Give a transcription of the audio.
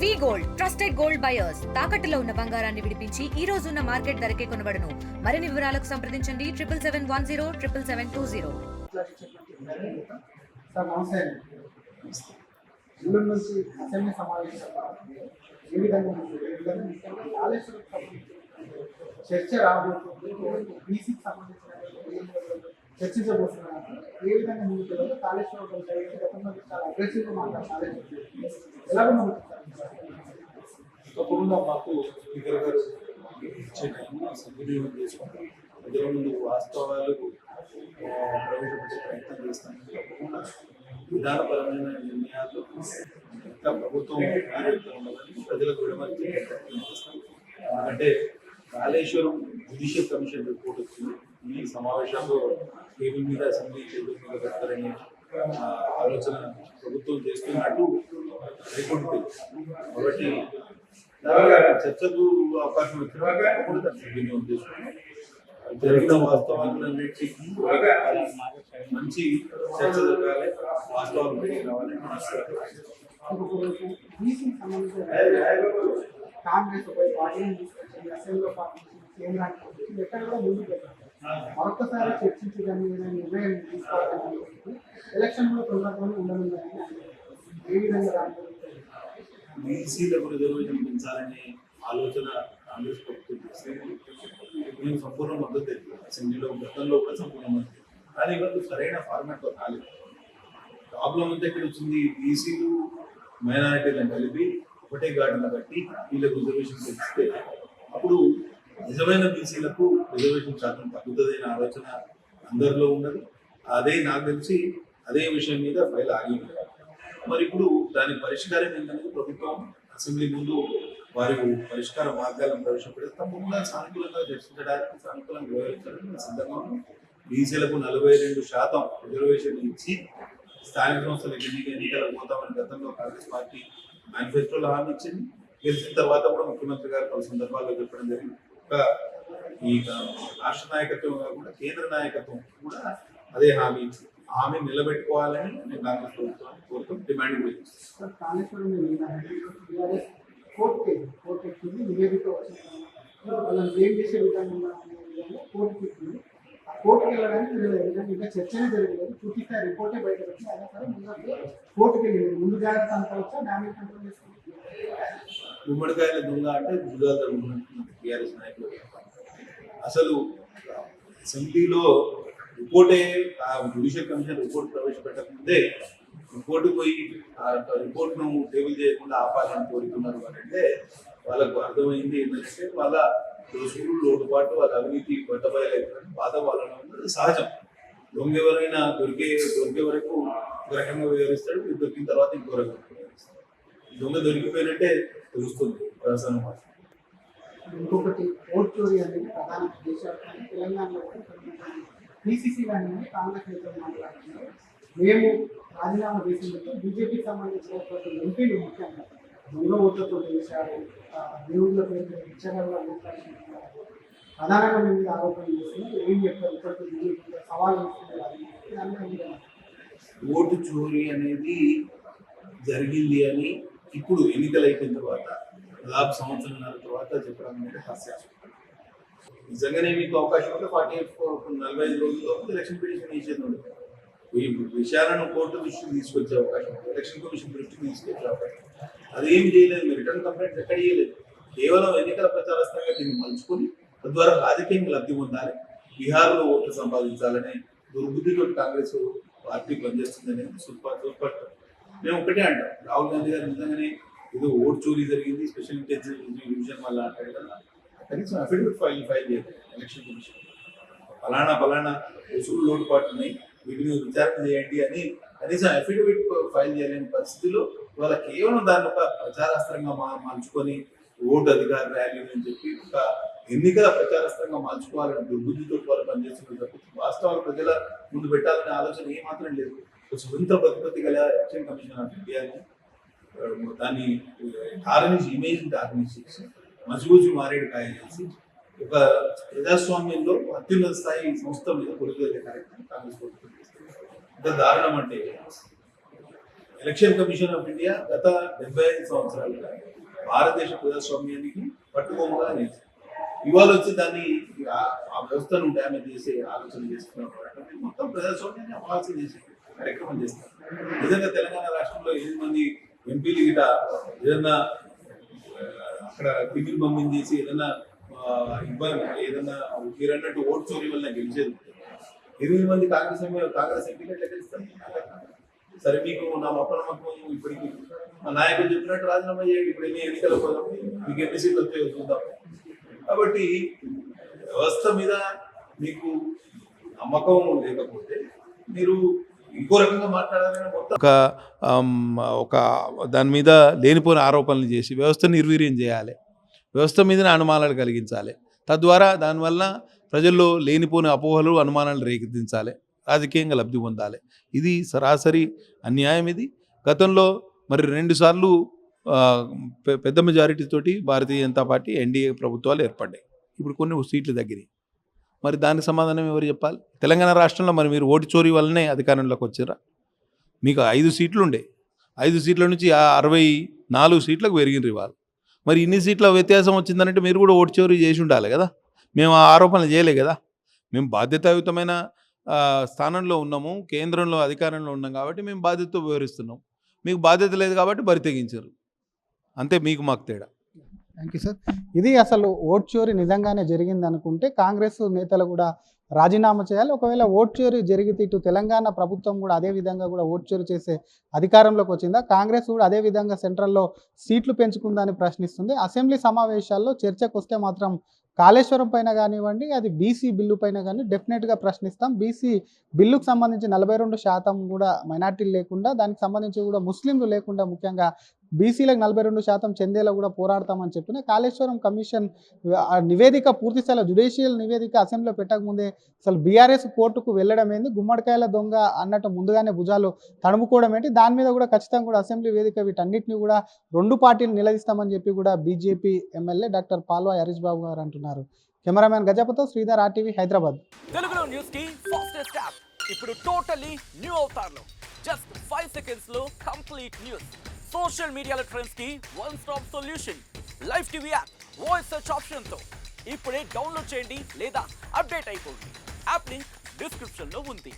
వి gold trusted gold buyers తాకట్టులో ఉన్న బంగారాన్ని విడిపించి ఈ రోజు ఉన్న మార్కెట్ ధరకే కొనబడును. మరిన్ని వివరాలకు సంప్రదించండి 7771077720. నుంచి అసెంబ్లీ సమావేశంలో ఏ విధంగా చర్చ రాబోతుంది, బీసీకి సంబంధించిన చర్చించబోతున్నారు. ఏ విధంగా ముందుకు వెళ్ళాలో కాళేశ్వరం గతంలో చాలా అగ్రెసివ్గా మాట్లాడారు. ఎలాగో మనకు తప్పకుండా మాకు స్పీకర్ గారు ఇచ్చే టైంను సద్వినియోగం చేసుకుంటాం. ప్రజల ముందు వాస్తవాలు ప్రవేశపెట్టే ప్రయత్నం చేస్తాం. తప్పకుండా విధానపరమైన నిర్ణయాలు ఇంకా ప్రభుత్వం ఉండాలని ప్రజలకు విడమర్చే ప్రయత్నం చేస్తాం. ఎందుకంటే కాళేశ్వరం జ్యుడిషియల్ కమిషన్ రిపోర్ట్ వచ్చింది. ఈ సమావేశంలో టేబుల్ మీద అసెంబ్లీ టేబుల్ మీద పెడతారని ఆలోచన ప్రభుత్వం చేస్తున్నట్టు రిపోర్ట్ ఉంది. కాబట్టి చర్చకు అవకాశం వచ్చిన సద్వినియోగం చేసుకుని జరిగిన వాస్తవాలన్నింటినీ మంచి చర్చ జరగాలి, వాస్తవాలు బయటకు రావాలని కాంగ్రెస్ పార్టీని తీసుకొచ్చింది, అసెంబ్లీలో పార్టీ కేంద్రానికి ఎక్కడ కూడా ముందుకు పెట్టారు. మరొకసారి చర్చించడానికి నిర్ణయం తీసుకోవాలని ఎలక్షన్ కూడా తొందరగానే ఉండనుందని ఏ విధంగా బీసీలకు రిజర్వేషన్ పెంచాలనే ఆలోచన కాంగ్రెస్ ప్రభుత్వం చేస్తే మేము సంపూర్ణ మద్దతు తెలియదు. అసెంబ్లీలో గతంలో కూడా సంపూర్ణ మద్దతు, కానీ ఇవాళ సరైన ఫార్మాట్లో కాలేదు. ప్రాబ్లం అంతా ఎక్కడ వచ్చింది, బీసీలు మైనారిటీలను కలిపి ఒకటే ఘాటున బట్టి వీళ్ళకు రిజర్వేషన్ పెంచితే అప్పుడు నిజమైన బీసీలకు రిజర్వేషన్ శాతం తగ్గుతుంది అనే ఆలోచన అందరిలో ఉన్నది. అదే నాకు తెలిసి అదే విషయం మీద ఫైల్ ఆగి ఉంది. మరి ఇప్పుడు దాని పరిష్కారం ఏంటనేది ప్రభుత్వం అసెంబ్లీ ముందు వారి పరిష్కార మార్గాలను ప్రవేశపెడితే తప్పకుండా సానుకూలంగా చర్చించడానికి, సానుకూలంగా వ్యవహరించడానికి సిద్ధంగా ఉన్నాం. బీసీలకు 42% రిజర్వేషన్ ఇచ్చి స్థానిక సంస్థల ఎన్నికలకు పోతామని గతంలో కాంగ్రెస్ పార్టీ మేనిఫెస్టోలో హామీ ఇచ్చింది. గెలిచిన తర్వాత కూడా ముఖ్యమంత్రి గారు పలు సందర్భాల్లో చెప్పడం జరిగింది. ఈ రాష్ట్ర నాయకత్వం కాకుండా కేంద్ర నాయకత్వం కూడా అదే హామీ ఇచ్చింది. హామీ నిలబెట్టుకోవాలని నేను కాంగ్రెస్ ప్రభుత్వాన్ని కోరుతూ డిమాండ్ కూడా చేస్తాను. కాళేశ్వరం కోర్టు నివేదిక వచ్చింది, వాళ్ళని ఏం చేసే విధంగా కోర్టుకి ఇచ్చింది. ఆ కోర్టుకి వెళ్ళడానికి ఇంకా చర్చనే జరగలేదు. పూర్తిగా రిపోర్టే బయట వచ్చి అయినా సరే ముందు కోర్టుకి వెళ్ళింది. ముందు జాగ్రత్త అనుకోవచ్చా, డ్యామేజ్ కంట్రోల్ చేసుకుంటాం. గుమ్మడికాయల దొంగ అంటే గుజరాత్ టీఆర్ఎస్ నాయకులు అసలు అసెంబ్లీలో రిపోర్టే జ్యుడిషియల్ కమిషన్ రిపోర్ట్ ప్రవేశపెట్టకముందే రిపోర్టు పోయి ఆ రిపోర్ట్ను టేబుల్ చేయకుండా ఆపాలని కోరుతున్నారు అంటే వాళ్ళకు అర్థమైంది ఏంటంటే వాళ్ళ దోషులు లోటుపాటు వాళ్ళ అవినీతి బట్టబయలైపోయిన బాధ వాళ్ళలో ఉన్నది సహజం. దొంగ ఎవరైనా దొరికే వరకు ఒక రకంగా వ్యవహరిస్తాడు, దొరికిన తర్వాత ఇంకో రకంగా వ్యవహరిస్తాడు. దొంగ దొరికిపోయినట్టే తెలుస్తుంది ప్రజాస్వామ్య మాట. ఇంకొకటి ఓట్ చోరీ అనేది ప్రధాన దేశవ్యాప్తంగా తెలంగాణలో పిసిసి కానీ కాంగ్రెస్ నేతలు మాట్లాడుతున్నారు. మేము రాజీనామా చేసినట్టు బీజేపీకి సంబంధించిన ఎంపీలు ముఖ్యంగా దొంగ ఓట్లతో గెలిచారు, దేవుళ్ళ పేరు ఇచ్చగల ప్రధానంగా మేము మీద ఆరోపణలు చేస్తున్నారు. ఏం చెప్తారు ఇప్పటికీ బీజేపీ సవాల్ చేస్తున్నారు? ఓటు చోరీ అనేది జరిగింది అని ఇప్పుడు ఎన్నికలు అయిపోయిన తర్వాత దాదాపు సంవత్సరంన్నర తర్వాత చెప్పడం అనేది హాస్యాస్పదం. నిజంగానే మీకు అవకాశం ఉంటే 45 రోజుల్లో ఎలక్షన్ పిటిషన్ ఇచ్చేది. ఈ విషయాలను కోర్టు దృష్టికి తీసుకొచ్చే అవకాశం, ఎలక్షన్ కమిషన్ దృష్టికి తీసుకొచ్చే అవకాశం, అదేం చేయలేదు. మీరు రిటర్న్ కంప్లైంట్ ఎక్కడ చేయలేదు. కేవలం ఎన్నికల ప్రచారస్థంగా దీన్ని మలుచుకొని తద్వారా రాజకీయంగా లబ్ధి పొందాలి, బీహార్లో ఓట్లు సంపాదించాలనే దుర్బుద్ధితో కాంగ్రెస్ పార్టీ పనిచేస్తుందనేది సుస్పష్టం. మేము ఒకటే అంటాం, రాహుల్ గాంధీ గారు నిజంగానే ఏదో ఓటు చోరీ జరిగింది, స్పెషల్ ఇంటెలిజెన్స్ డివిజన్ వల్ల అంటాడు కదా, కనీసం అఫిడవిట్ ఫైల్ చేయాలి ఎలక్షన్ కమిషన్. ఫలానా వసూలు లోటుపాటు ఉన్నాయి, వీటిని విచారణ చేయండి అని కనీసం అఫిడవిట్ ఫైల్ చేయలేని పరిస్థితిలో ఇవాళ కేవలం దాన్ని ఒక ప్రచారాస్త్రంగా మార్చుకొని ఓటు అధికార ర్యాలీ అని చెప్పి ఒక ఎన్నికల ప్రచారాస్త్రంగా మార్చుకోవాలని దుర్బుద్ధితో వాళ్ళు పనిచేస్తున్నారు తప్పించి వాస్తవాలు ప్రజల ముందు పెట్టాలనే ఆలోచన ఏమాత్రం లేదు. స్వతంత్ర ప్రతిపత్తి గల ఎలక్షన్ కమిషన్ ఆఫ్ ఇండియాని దాన్ని ఇమేజ్ టార్నిష్ చేసి మజబూజు మారేడు కాయ చేసి ఒక ప్రజాస్వామ్యంలో అత్యున్నత స్థాయి సంస్థ మీద కొడుకునే కార్యక్రమం కాంగ్రెస్ ప్రభుత్వం చేస్తుంది. ఇంత దారుణం అంటే ఎలక్షన్ కమిషన్ ఆఫ్ ఇండియా గత 75 సంవత్సరాలుగా భారతదేశ ప్రజాస్వామ్యానికి పట్టుకోమగా నిలిచింది. ఇవాళ వచ్చి దాన్ని ఆ వ్యవస్థను డ్యామేజ్ చేసే ఆలోచన చేస్తున్నారు. మొత్తం ప్రజాస్వామ్యాన్ని అపహాస్యం చేసే కార్యక్రమం చేస్తారు. నిజంగా తెలంగాణ రాష్ట్రంలో 8 మంది ఎంపీలు గిట ఏదన్నా అక్కడ టికెట్ పంపింగ్ చేసి ఏదైనా ఇబ్బంది ఏదన్నా మీరు అన్నట్టు ఓటు చోరీ వల్ల గెలిచేది 8 మంది కాంగ్రెస్ ఎంపీలు ఎట్లా గెలుస్తారు? సరే, మీకు నా నమ్మకం ఇప్పటికి మా నాయకులు చెప్పినట్టు రాజీనామా చేయండి. ఇప్పుడు ఎన్నికల పోదాం, మీకు ఎన్ని సీట్లు వస్తాయో చూద్దాం. కాబట్టి వ్యవస్థ మీద మీకు నమ్మకం లేకపోతే మీరు ఇంకో రకంగా మాట్లాడాలని మొత్తం ఒక దాని మీద లేనిపోయిన ఆరోపణలు చేసి వ్యవస్థ నిర్వీర్యం చేయాలి, వ్యవస్థ మీదనే అనుమానాలు కలిగించాలి, తద్వారా దానివల్ల ప్రజల్లో లేనిపోయిన అపోహలు అనుమానాలు రేకెత్తించాలి, రాజకీయంగా లబ్ధి పొందాలి. ఇది సరాసరి అన్యాయం. ఇది గతంలో మరి 2 సార్లు పెద్ద మెజారిటీ తోటి భారతీయ జనతా పార్టీ ఎన్డీఏ ప్రభుత్వాలు ఏర్పడ్డాయి. ఇప్పుడు కొన్ని సీట్లు తగ్గినాయి. మరి దానికి సమాధానం ఎవరు చెప్పాలి? తెలంగాణ రాష్ట్రంలో మరి మీరు ఓటు చోరీ వల్లనే అధికారంలోకి వచ్చారా? మీకు 5 సీట్లు ఉండే, 5 సీట్ల నుంచి 64 సీట్లకు పెరిగినారు ఇవాళ. మరి ఇన్ని సీట్ల వ్యత్యాసం వచ్చిందంటే మీరు కూడా ఓటు చోరీ చేసి ఉండాలి కదా. మేము ఆ ఆరోపణలు చేయలే కదా. మేము బాధ్యతాయుతమైన స్థానంలో ఉన్నాము, కేంద్రంలో అధికారంలో ఉన్నాం కాబట్టి మేము బాధ్యతతో వ్యవహరిస్తున్నాం. మీకు బాధ్యత లేదు కాబట్టి బరి తెగించారు. అంతే, మీకు మాకు తేడా. Thank you sir. ఇది అసలు ఓట్ చోరీ నిజంగానే జరిగింది అనుకుంటే కాంగ్రెస్ నేతలు కూడా రాజీనామా చేయాలి. ఒకవేళ ఓట్ చోరీ జరిగితే ఇటు తెలంగాణ ప్రభుత్వం కూడా అదే విధంగా కూడా ఓట్ చోరీ చేసే అధికారంలోకి వచ్చిందా? కాంగ్రెస్ కూడా అదే విధంగా సెంట్రల్లో సీట్లు పెంచుకుందని ప్రశ్నిస్తుంది. అసెంబ్లీ సమావేశాల్లో చర్చకు వస్తే మాత్రం కాళేశ్వరం పైన కానివ్వండి, అది బీసీ బిల్లు పైన కానీ డెఫినెట్గా ప్రశ్నిస్తాం. బీసీ బిల్లుకు సంబంధించి 42% కూడా మైనార్టీలు లేకుండా, దానికి సంబంధించి కూడా ముస్లింలు లేకుండా, ముఖ్యంగా బీసీలకు 42% చెందేలా కూడా పోరాడతామని చెప్పిన కాళేశ్వరం కమిషన్ నివేదిక పూర్తిస్థాయిలో జ్యుడిషియల్ నివేదిక అసెంబ్లీలో పెట్టకముందే అసలు బీఆర్ఎస్ కోర్టుకు వెళ్ళడం ఏంది, గుమ్మడికాయల దొంగ అన్నట్టు ముందుగానే భుజాలు తడుముకోవడం ఏంటి, దాని మీద కూడా ఖచ్చితంగా కూడా అసెంబ్లీ వేదిక వీటన్నిటిని కూడా 2 పార్టీలు నిలదీస్తామని చెప్పి కూడా BJP MLA doctor Palvai Harish Babu garu అంటున్నారు. కెమెరామ్యాన్ గజపతో శ్రీధర్, RTV, హైదరాబాద్. తెలుగులో న్యూస్ కి ఫాస్టెస్ట్ యాప్ ఇప్పుడు టోటలీ న్యూ అవతార్లో జస్ట్ 5 సెకండ్స్ లో కంప్లీట్ న్యూస్. సోషల్ మీడియాలో ట్రెండ్స్ కి one stop solution. Live TV app voice search option తో ఇప్పుడే డౌన్లోడ్ చేయండి లేదా అప్డేట్ అయిపోండి. యాప్ లింక్ డిస్క్రిప్షన్ లో ఉంది.